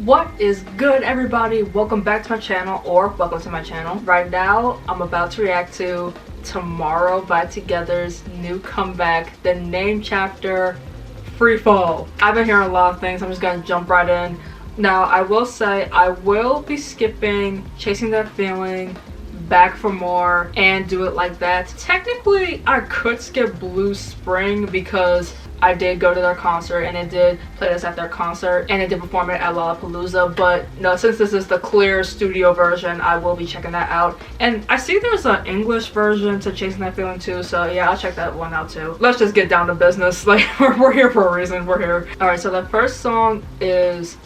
What is good, everybody? Welcome back to my channel, or welcome to my channel. Right now I'm about to react to Tomorrow by Together's new comeback, the name chapter, FreeFall. I've been hearing a lot of things. I'm just gonna jump right in. Now I will say I will be skipping Chasing That Feeling, Back for More, and Do It Like That. Technically I could skip Blue Spring because I did go to their concert and it did play this at their concert and it did perform it at Lollapalooza, but no, since this is the clear studio version, I will be checking that out. And I see there's an English version to Chasing That Feeling too, so yeah, I'll check that one out too. Let's just get down to business. Like, we're here for a reason. We're here. Alright, so the first song is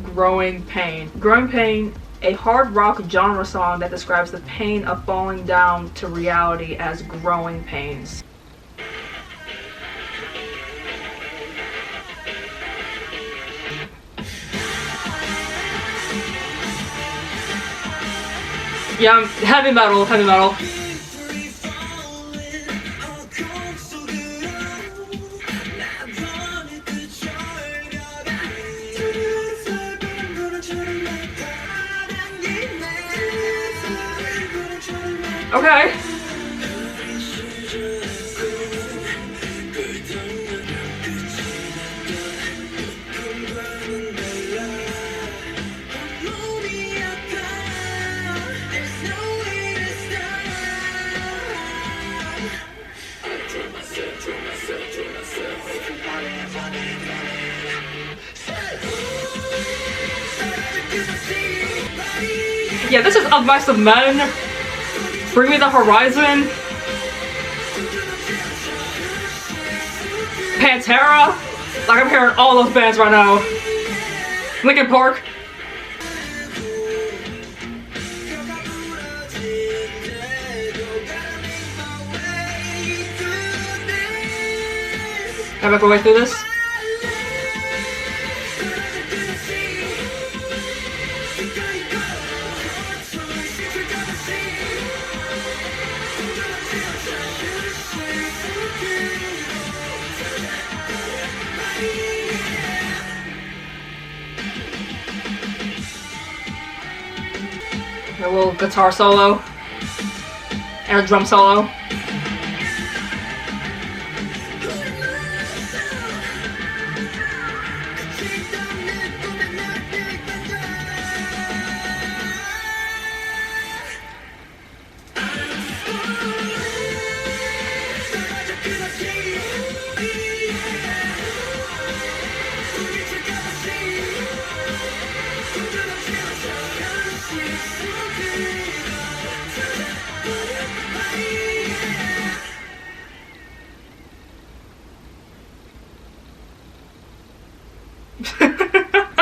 Growing Pain. Growing Pain, a hard rock genre song that describes the pain of falling down to reality as growing pains. Yeah, heavy metal, heavy metal. Okay. Yeah, this is Advice of Men. Bring Me the Horizon. Pantera. Like, I'm hearing all those bands right now. Linkin Park. Can I make my way through this? A little guitar solo and a drum solo.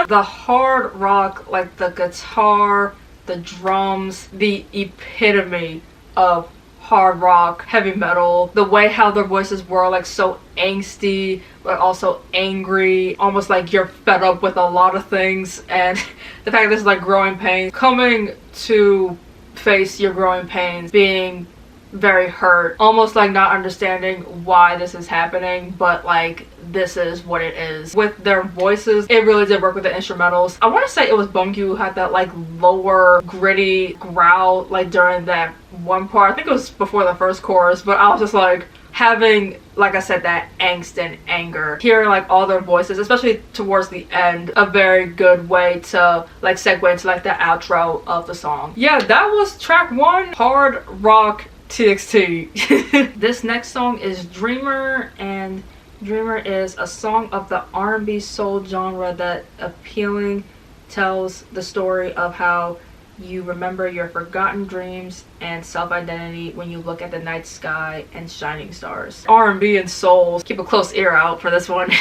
The hard rock, like the guitar, the drums, the epitome of hard rock, heavy metal. The way how their voices were like so angsty, but also angry, almost like you're fed up with a lot of things. And the fact that this is like growing pains, coming to face your growing pains, being very hurt, almost like not understanding why this is happening, but like this is what it is. With their voices, it really did work with the instrumentals. I want to say it was Bungyu who had that like lower gritty growl like during that one part. I think it was before the first chorus, but I was just like having, like I said, that angst and anger. Hearing like all their voices, especially towards the end, a very good way to like segue into like the outro of the song. Yeah, that was track 1, hard rock TXT. This next song is Dreamer, and Dreamer is a song of the R&B soul genre that appealing tells the story of how you remember your forgotten dreams and self-identity when you look at the night sky and shining stars. R&B and soul. Keep a close ear out for this one.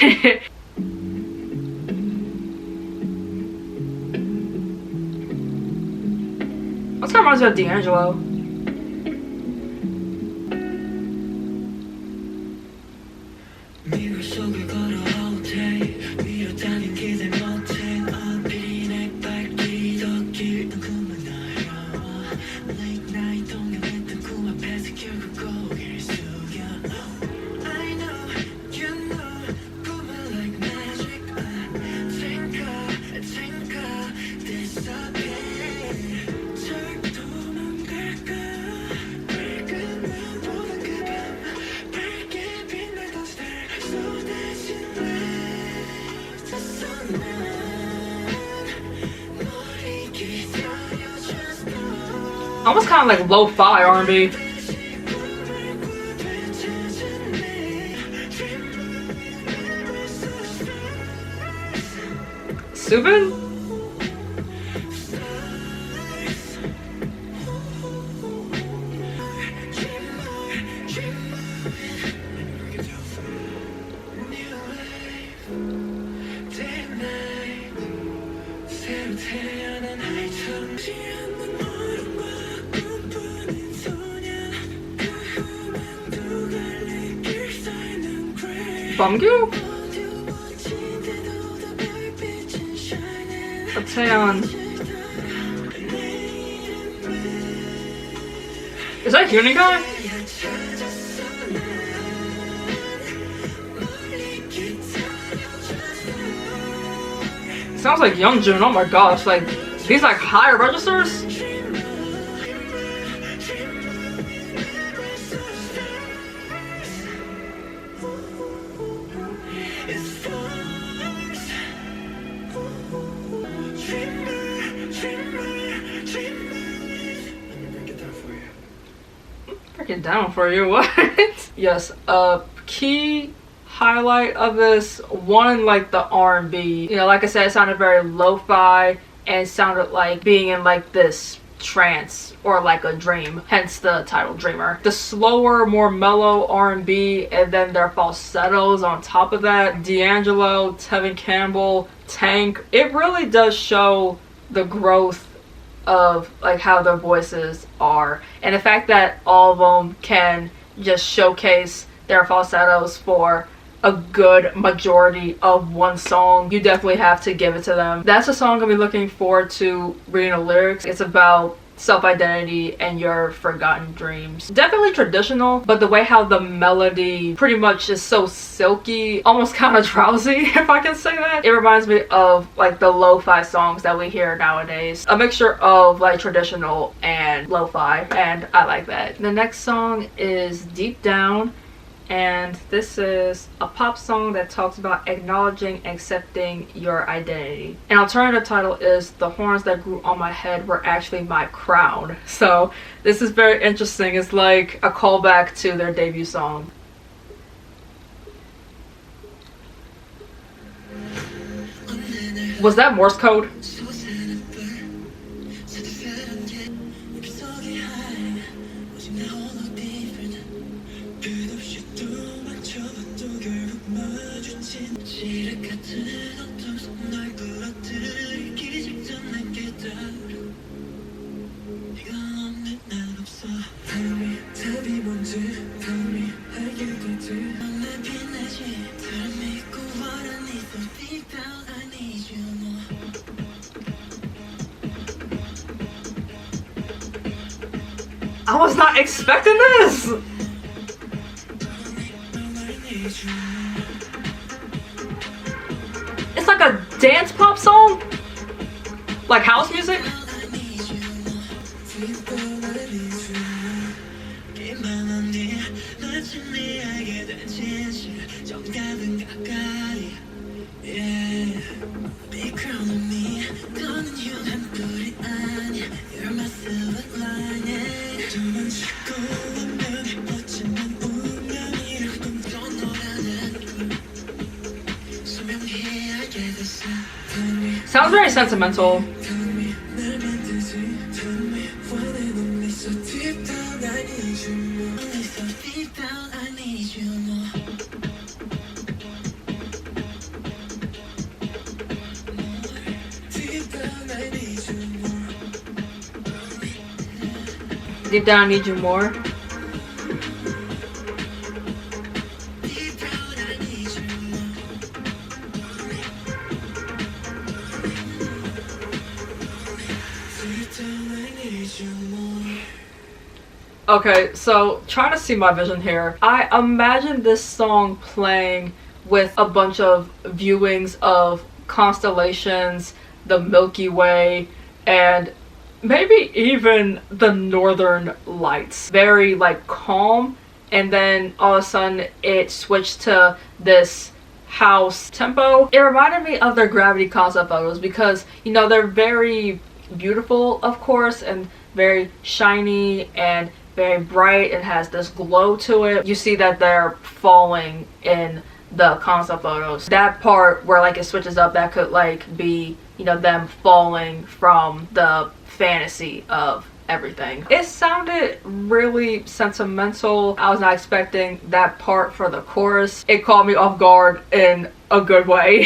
What's that reminds me of D'Angelo? Almost kind of like lo-fi R&B. Subin? Bumgoo? Taeyeon. Is that Uni guy? Sounds like Youngjun. Oh my gosh, like these like higher registers? Break it down for you, what? Yes, a key highlight of this one, like the R&B. You know, like I said, it sounded very lo-fi and sounded like being in like this trance or like a dream, hence the title Dreamer. The slower, more mellow R&B, and then their falsettos on top of that. D'Angelo, Tevin Campbell, Tank. It really does show the growth of like how their voices are, and the fact that all of them can just showcase their falsettos for a good majority of one song. You definitely have to give it to them. That's a song I'll be looking forward to reading the lyrics. It's about self-identity and your forgotten dreams. Definitely traditional, but the way how the melody pretty much is so silky, almost kind of drowsy, if I can say that. It reminds me of like the lo-fi songs that we hear nowadays. A mixture of like traditional and lo-fi, and I like that. The next song is Deep Down, and this is a pop song that talks about acknowledging and accepting your identity. An alternative title is The Horns That Grew on My Head Were Actually My Crown. So this is very interesting. It's like a callback to their debut song. Was that Morse code? I was not expecting this! It's like a dance pop song? Like house music? Sounds very sentimental. Deep down, I need you more. Okay, so trying to see my vision here. I imagine this song playing with a bunch of viewings of constellations, the Milky Way, and maybe even the Northern Lights. Very like calm, and then all of a sudden it switched to this house tempo. It reminded me of their Gravity concept photos because, you know, they're very beautiful, of course, and very shiny and very bright and has this glow to it. You see that they're falling in the concept photos. That part where like it switches up, that could like be, you know, them falling from the fantasy of everything. It sounded really sentimental. I was not expecting that part for the chorus. It caught me off guard in a good way.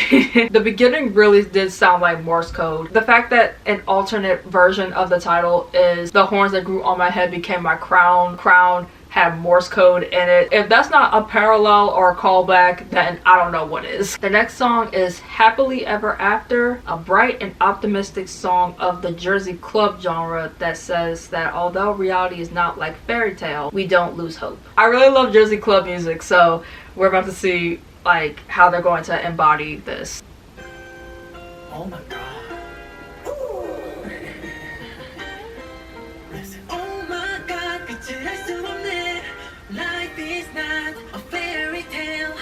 The beginning really did sound like Morse code. The fact that an alternate version of the title is "The horns that grew on my head became my crown." Crown had Morse code in it. If that's not a parallel or a callback, then I don't know what is. The next song is Happily Ever After, a bright and optimistic song of the Jersey club genre that says that although reality is not like fairy tale, we don't lose hope. I really love Jersey club music, so we're about to see like how they're going to embody this. Oh my god.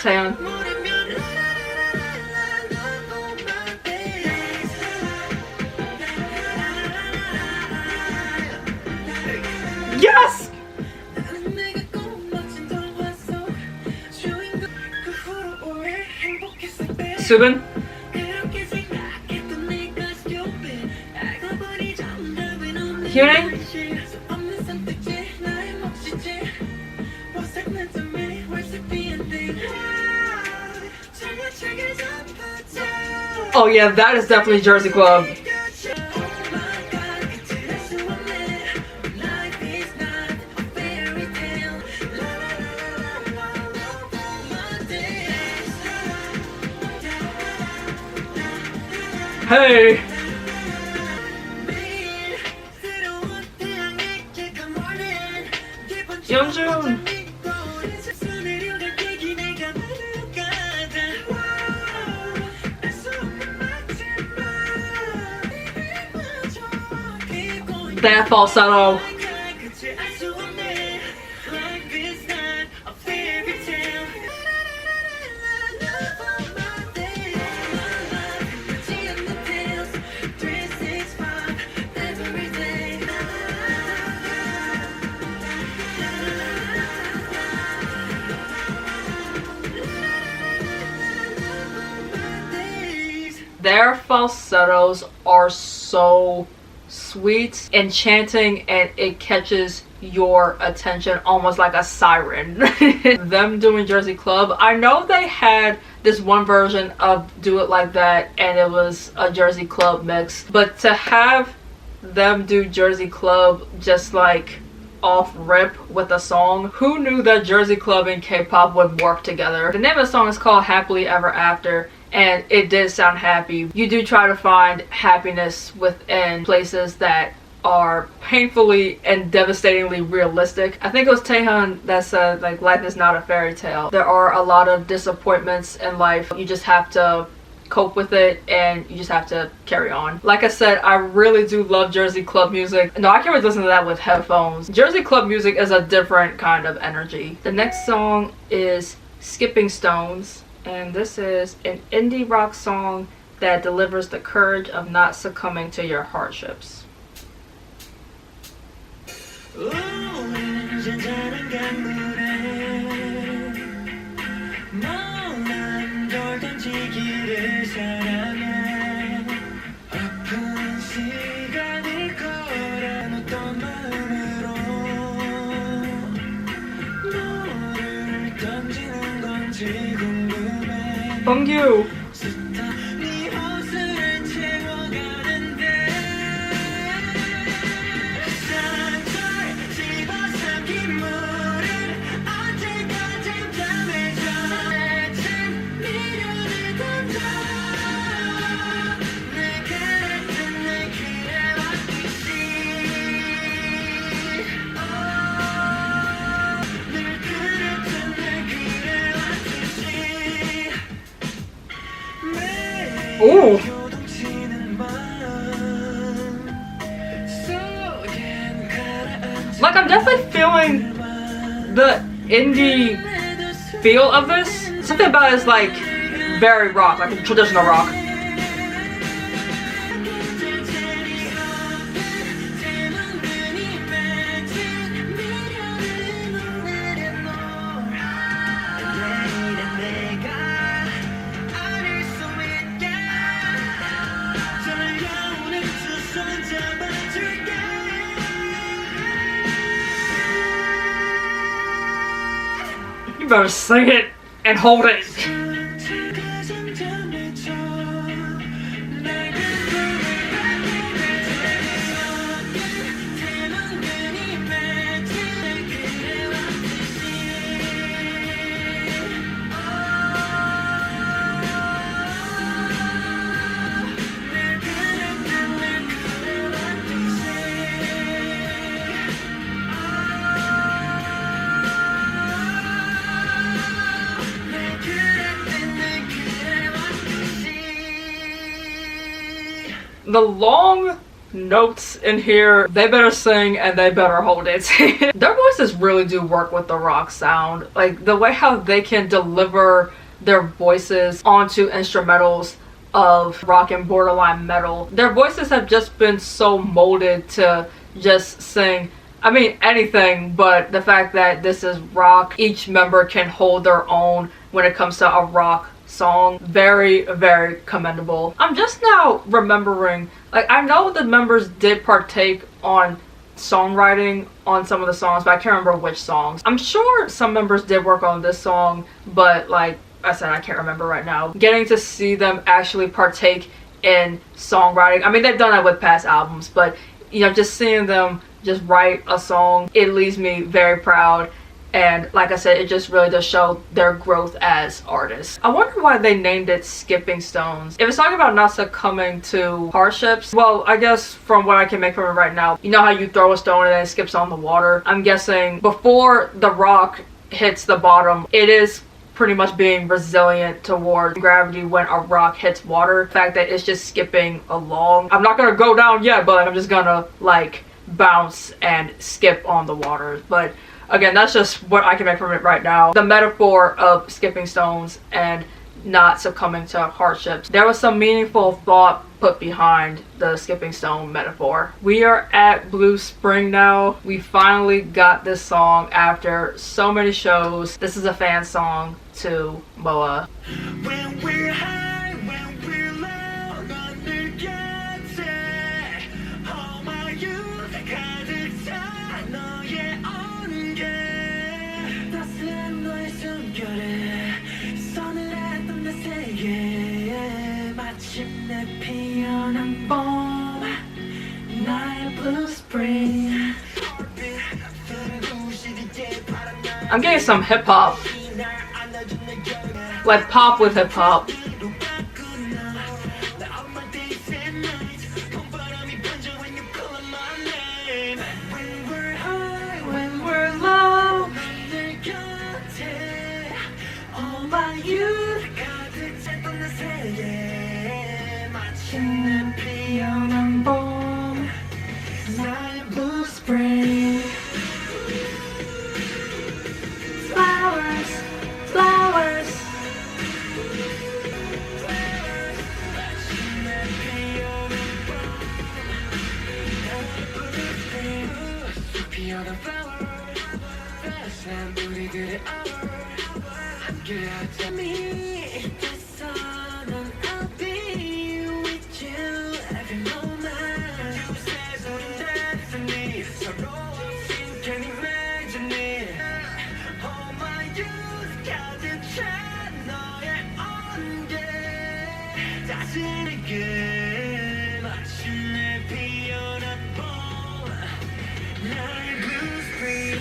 Taeyeon. Yes! Subin. Hyunjin. Oh yeah, that is definitely Jersey Club. Hey! Yeonjun! That falsetto. Their falsettos are so sweet, enchanting, and it catches your attention almost like a siren. Them doing Jersey Club, I know they had this one version of Do It Like That and it was a Jersey Club mix, but to have them do Jersey Club just like off rip with a song, who knew that Jersey Club and K-pop would work together? The name of the song is called Happily Ever After, and it did sound happy. You do try to find happiness within places that are painfully and devastatingly realistic. I think it was Taeyeon that said like life is not a fairy tale. There are a lot of disappointments in life. You just have to cope with it and you just have to carry on. Like I said, I really do love Jersey Club music. No, I can't really listen to that with headphones. Jersey Club music is a different kind of energy. The next song is Skipping Stones, and this is an indie rock song that delivers the courage of not succumbing to your hardships. Bongyu. Ooh. Like, I'm definitely feeling the indie feel of this. Something about it is like very rock, like a traditional rock. You better sing it and hold it. The long notes in here, they better sing and they better hold it. Their voices really do work with the rock sound. Like the way how they can deliver their voices onto instrumentals of rock and borderline metal. Their voices have just been so molded to just sing, I mean anything, but the fact that this is rock, each member can hold their own when it comes to a rock song. Very, very commendable. I'm just now remembering, like, I know the members did partake on songwriting on some of the songs, but I can't remember which songs. I'm sure some members did work on this song, but like I said, I can't remember right now. Getting to see them actually partake in songwriting, I mean, they've done that with past albums, but you know, just seeing them just write a song, it leaves me very proud. And like I said, it just really does show their growth as artists. I wonder why they named it Skipping Stones. If it's talking about not succumbing to hardships, well, I guess from what I can make from it right now, you know how you throw a stone and then it skips on the water? I'm guessing before the rock hits the bottom, it is pretty much being resilient towards gravity when a rock hits water. The fact that it's just skipping along. I'm not gonna go down yet, but I'm just gonna like bounce and skip on the water. But again, that's just what I can make from it right now. The metaphor of skipping stones and not succumbing to hardships. There was some meaningful thought put behind the skipping stone metaphor. We are at Blue Spring now. We finally got this song after so many shows. This is a fan song to Moa. When we're high, when we're low, 넌 느꼈지. All my youth 가득 차 너의 온기. 따스한 너의 숨결에 서늘했던 내 세계에 마침내 피어난 봄 나의 Blue Spring. I'm getting some hip hop. Like pop with hip hop. When we're low, all my youth 가득 찼던 내 세계 마침내 피어난 봄 나의 Blue Spring. Flowers, flowers. 피어난 flower, 따스한 우리들의 hour. 함께하자 밑에서 넌 I'll be with you every moment. You said 우린 destiny, 서로 없인 can imagine it. All my youth 가득 차 너의 온기 따스하게 마침내 피어난 봄 나의 Blue Spring.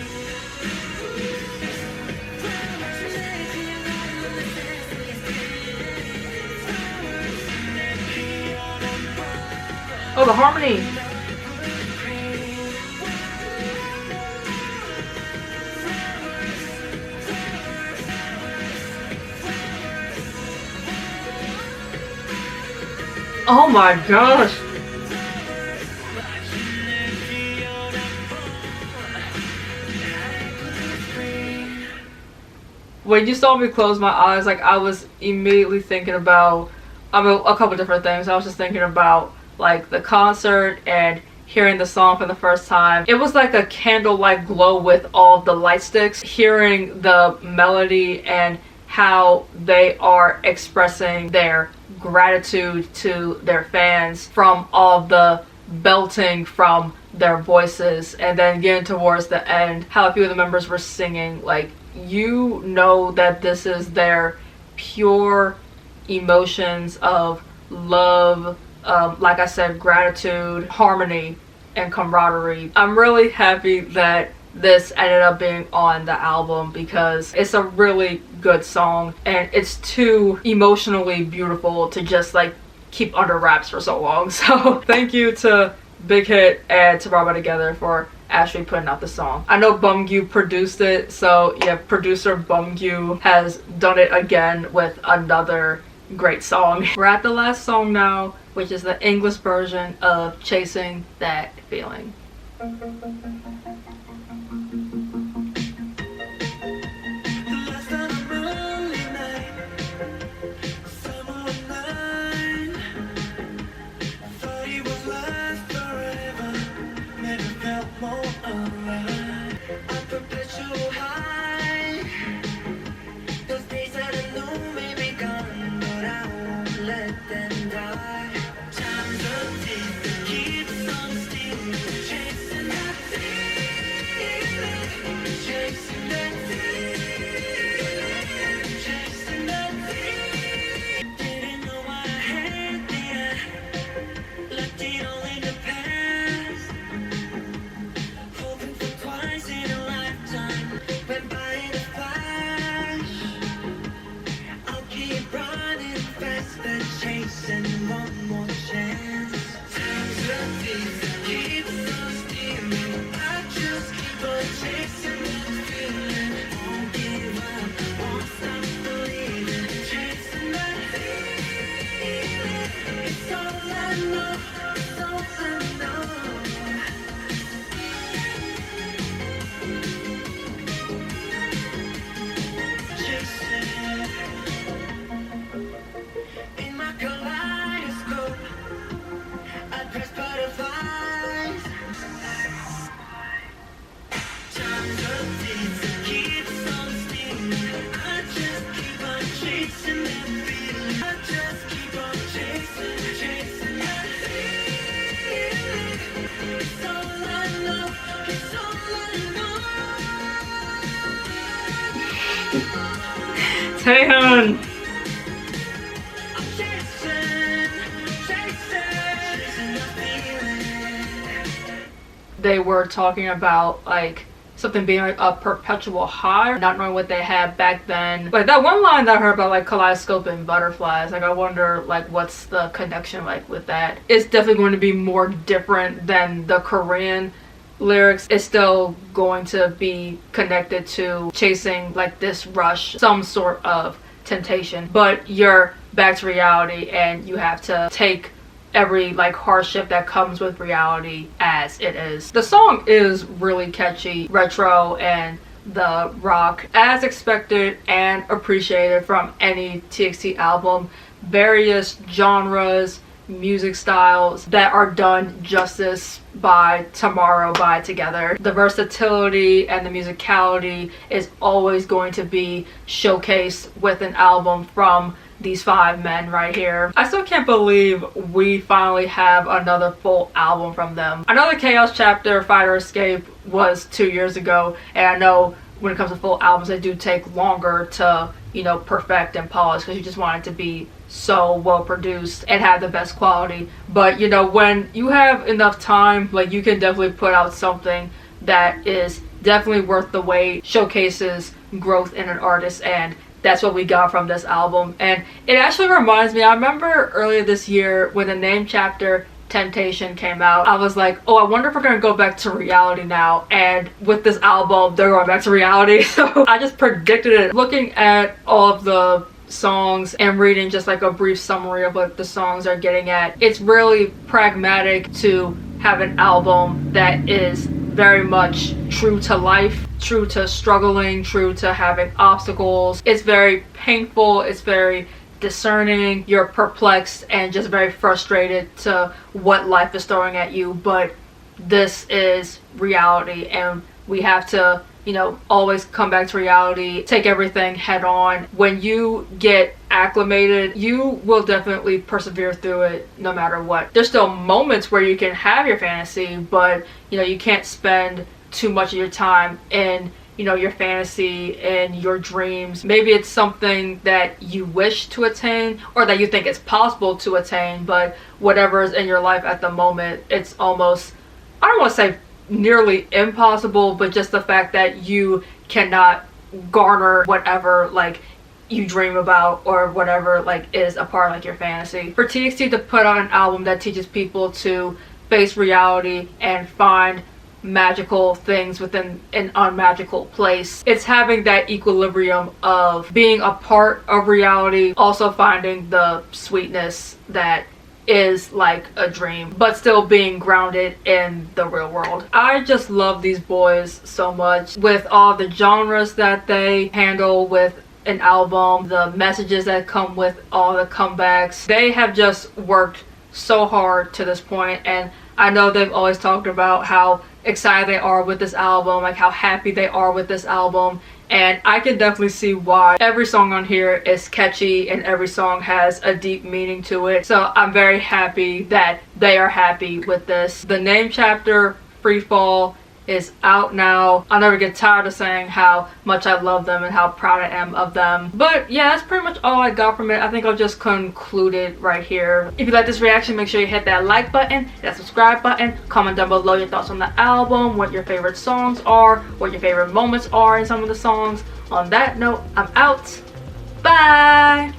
Oh, the harmony. Oh my gosh. When you saw me close my eyes, like I was immediately thinking about, I mean, a couple different things. I was just thinking about like the concert and hearing the song for the first time. It was like a candlelight glow with all the light sticks. Hearing the melody and how they are expressing their gratitude to their fans from all the belting from their voices, and then getting towards the end, how a few of the members were singing, like, you know that this is their pure emotions of love, like I said, gratitude, harmony, and camaraderie. I'm really happy that this ended up being on the album because it's a really good song and it's too emotionally beautiful to just like keep under wraps for so long. So thank you to Big Hit and to Rubber Together for actually putting out the song. I know Bumgu produced it, so yeah, producer Bumgu has done it again with another great song. We're at the last song now, which is the English version of Chasing That Feeling. Taehyun! They were talking about like something being like a perpetual high, not knowing what they had back then. Like that one line that I heard about like kaleidoscope and butterflies, like I wonder like what's the connection like with that. It's definitely going to be more different than the Korean lyrics. It's still going to be connected to chasing like this rush, some sort of temptation, but you're back to reality and you have to take every like hardship that comes with reality as it is. The song is really catchy, retro, and the rock as expected and appreciated from any TXT album. Various genres, music styles that are done justice by Tomorrow by Together. The versatility and the musicality is always going to be showcased with an album from these five men right here. I still can't believe we finally have another full album from them. I know the Chaos Chapter, Fight or Escape was 2 years ago, and I know when it comes to full albums they do take longer to, you know, perfect and polish because you just want it to be so well produced and have the best quality. But you know, when you have enough time, like you can definitely put out something that is definitely worth the wait, showcases growth in an artist, and that's what we got from this album. And it actually reminds me, I remember earlier this year when the name chapter Temptation came out, I was like, oh, I wonder if we're gonna go back to reality now. And with this album they're going back to reality. So I just predicted it. Looking at all of the songs and reading just like a brief summary of what the songs are getting at, it's really pragmatic to have an album that is very much true to life, true to struggling, true to having obstacles. It's very painful, it's very discerning, you're perplexed and just very frustrated to what life is throwing at you, but this is reality and we have to, you know, always come back to reality, take everything head on. When you get acclimated, you will definitely persevere through it no matter what. There's still moments where you can have your fantasy, but you know, you can't spend too much of your time in, you know, your fantasy and your dreams. Maybe it's something that you wish to attain or that you think it's possible to attain, but whatever is in your life at the moment, it's almost, I don't want to say nearly impossible, but just the fact that you cannot garner whatever like you dream about or whatever like is a part of like your fantasy. For TXT to put out an album that teaches people to face reality and find magical things within an unmagical place, it's having that equilibrium of being a part of reality, also finding the sweetness that is like a dream, but still being grounded in the real world. I just love these boys so much, with all the genres that they handle with an album, the messages that come with all the comebacks. They have just worked so hard to this point, and I know they've always talked about how excited they are with this album, like how happy they are with this album, and I can definitely see why. Every song on here is catchy and every song has a deep meaning to it, so I'm very happy that they are happy with this. The name chapter, FreeFall, is out now. I'll never get tired of saying how much I love them and how proud I am of them. But yeah, that's pretty much all I got from it. I think I'll just conclude it right here. If you like this reaction, make sure you hit that like button, that subscribe button, comment down below your thoughts on the album, what your favorite songs are, what your favorite moments are in some of the songs. On that note, I'm out. Bye!